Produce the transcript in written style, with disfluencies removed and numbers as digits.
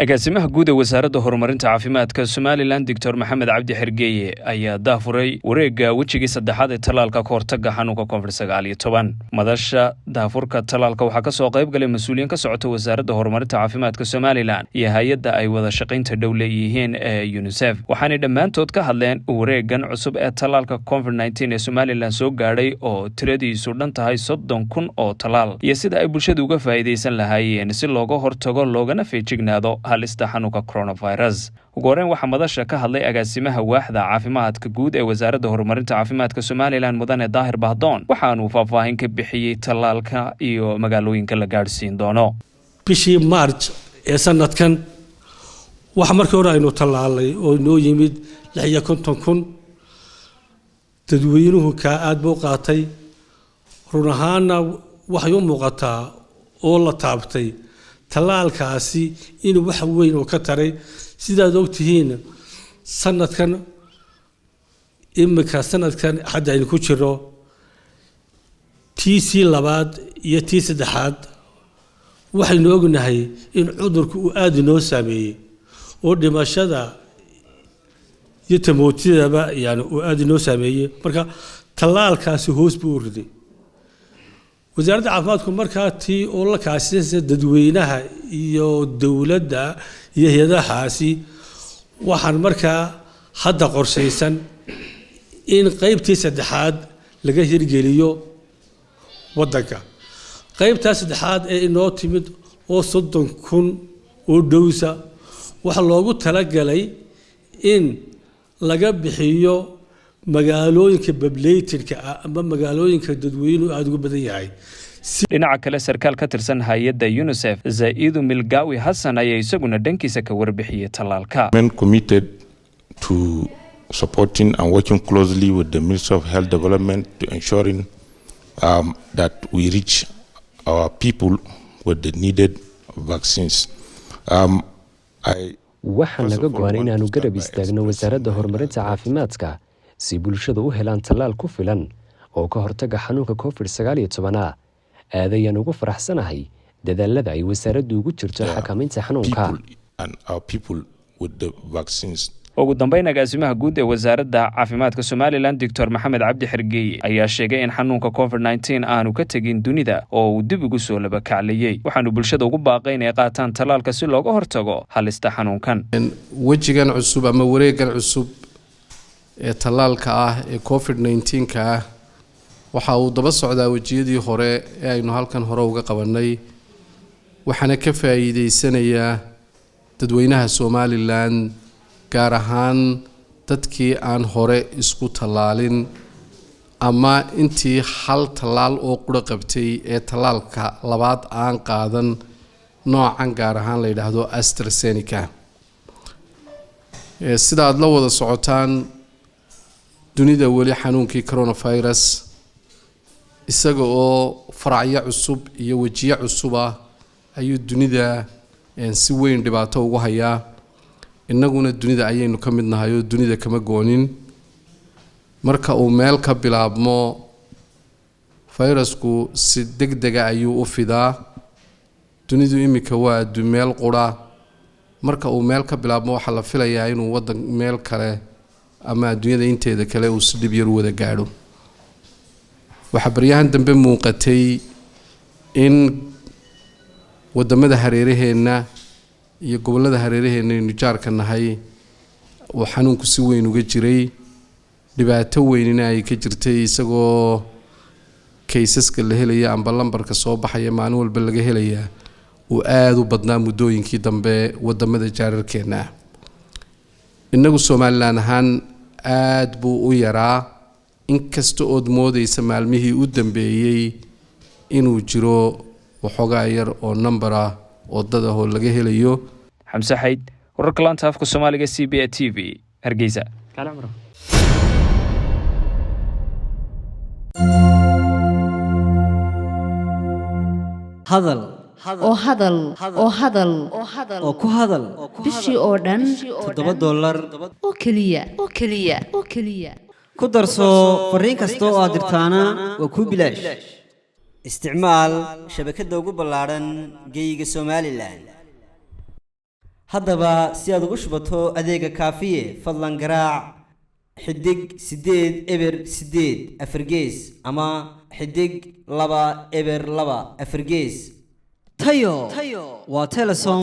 agaasimaha guud ee wasaaradda horumarinta caafimaadka Somaliland Dr. Maxamed Cabdi Xergeeye ayaa daafuray wareegga wajigii saddexaad ee talaalka ka hortagga xanuunka COVID-19 madasha daafurka talaalka waxaa ka soo qayb galay mas'uuliyiin ka socota wasaaradda horumarinta caafimaadka Somaliland iyo hay'adda ay wada shaqaynta dhow leeyihiin ee UNICEF waxaanay dhammaantood ka hadleen wareeggan cusub ee talaalka COVID-19 ee Somaliland soo gaadhay oo tiradiisu dhan tahay 30,000 oo talaal iyo sida ay bulshadu uga faa'iideysan lahaayeen si looga hortago loogana feejignaado halista xanuunka coronavirus. ugu horreyn waxaa madasha ka hadlay agaasimaha waaxda caafimaadka guud ee wasaaradda horumarinta caafimaadka Somaliland Mudane Daahir Bahdoon waxaanu faahfaahin ka bixiyay talaalka iyo magaalooyinka la gaarsiin doono. bishii March ee sanadkan waxa markii hore aynu talaalay oo noo yimid 56,000 dadweynuhu ka aad buu qaatay run ahaana waxay u muuqataa oo la taabtay talaalkaasi inuu wax weyn oo ka taray sidaad ogtihiin sanadkan hadda aynu ku jiro TC labaad iyo TC saddexaad waxaynu ognahay in cudurku uu aad inoo saameeyay oo dhimashada iyo tamootidaba yani uu aad inoo saameeyay marka talaalkaasi hoos buu u riday wasaaradda caafimaadku markaa tii oo la kaashanaysa dadweynaha iyo dawladda iyo hay'adahaasi waxaan markaa hadda qorshaysan in qaybtii saddexaad laga hirgeliyo waddanka qaybtaa saddexaad ee inoo timid oo 30,000 oo dhowsa waxa loogu talagalay in laga bixiyo magaalooyinka bableetirka ama magaalooyinka dadweynuhu aad ugu badan yahay dhinaca kale sarkaal ka tirsan hay'adda UNICEF Zaidu Milgawi Hassan ayaa isaguna dhankiisa ka warbixiyay talaalka committed to supporting and working closely with the Ministry of Health Development to ensuring that we reach our people with the needed vaccines. waxaan naga go'an inaanu garab istaagno wasaaradda horumarinta caafimaadka si bulshada u helaan talaal ku filan oo ka hortaga xanuunka COVID-19 aadayaan ugu faraxsanahay dadaalada ay wasaaraddu ugu jirto xakamaynta xanuunka ugu dambeyn agaasimaha guud ee wasaaradda caafimaadka Somaliland Dr. Maxamed Cabdi Xergeeye ayaa sheegay in xanuunka COVID-19 aanu ka tagin dunida oo uu dib ugu soo laba kaclayay waxaanu bulshada ugu baaqay inay qaataan talaalka si looga hortago halista xanuunkan wajigan cusub ama wareeggan cusub ee talaalka ah ee COVID-19 ka waxa uu daba socdaa wajiyadii hore ee aynu halkan hore uga qabanay waxaana ka faa'iideysanayaa dadweynaha Somaliland gaar ahaan dadkii aan hore isku talaalin ama intii hal talaal oo qura qabtay ee talaalka labaad aan qaadan noocan gaar ahaan la yiraahdo AstraZeneca sida aad la wada socotaan dunida wali xanuunkii coronavirus isaga oo faracyo cusub iyo wajiyo cusub ah ayuu dunida si weyn dhibaato ugu hayaa innaguna dunida ayaynu ka mid nahay oo dunida kama goonin marka uu meel ka bilaabmo virusku si degdeg ah ayuu u fidaa dunidu imika waa meel qura marka uu meel ka bilaabmo waxa la filayaa inuu wadan meel kale ama dunida inteeda kale uu si dib yar wada gaadho waxa baryahan dambe muuqatay in wadamada hareeraheena iyo gobolada hareeraheena aynu jaarka nahay oo xanuunku si weyn uga jiray dhibaato weynina ay ka jirtay isagoo kaysaska la helaya amba lambarka soo baxaya maalin walba laga helaya oo aad u badnaa muddooyinkii dambe wadamada jaararkeena inagu Somaliland ahaan aad buu u yaraa inkasta oo moodaysa maalmihii u dambeeyay inuu jiro waxoogaa yar oo number ah oo dad ah oo laga helayo Xamse Xayd wararka laanta afka Soomaaliga CBA TV Hargeysa hadal oo ku hadal bishii oo dhan $7 oo kaliya ku darso fariin kasta oo aad dirtaana waa ku bilaash isticmaal shabakadda ugu ballaaran geyga Somaliland haddaba si aad ugu shubato adeega kaafiye fadlan garaac xidig 8 eber 8 afargees ama xidig 2 eber 2 afargees tayo waa telesom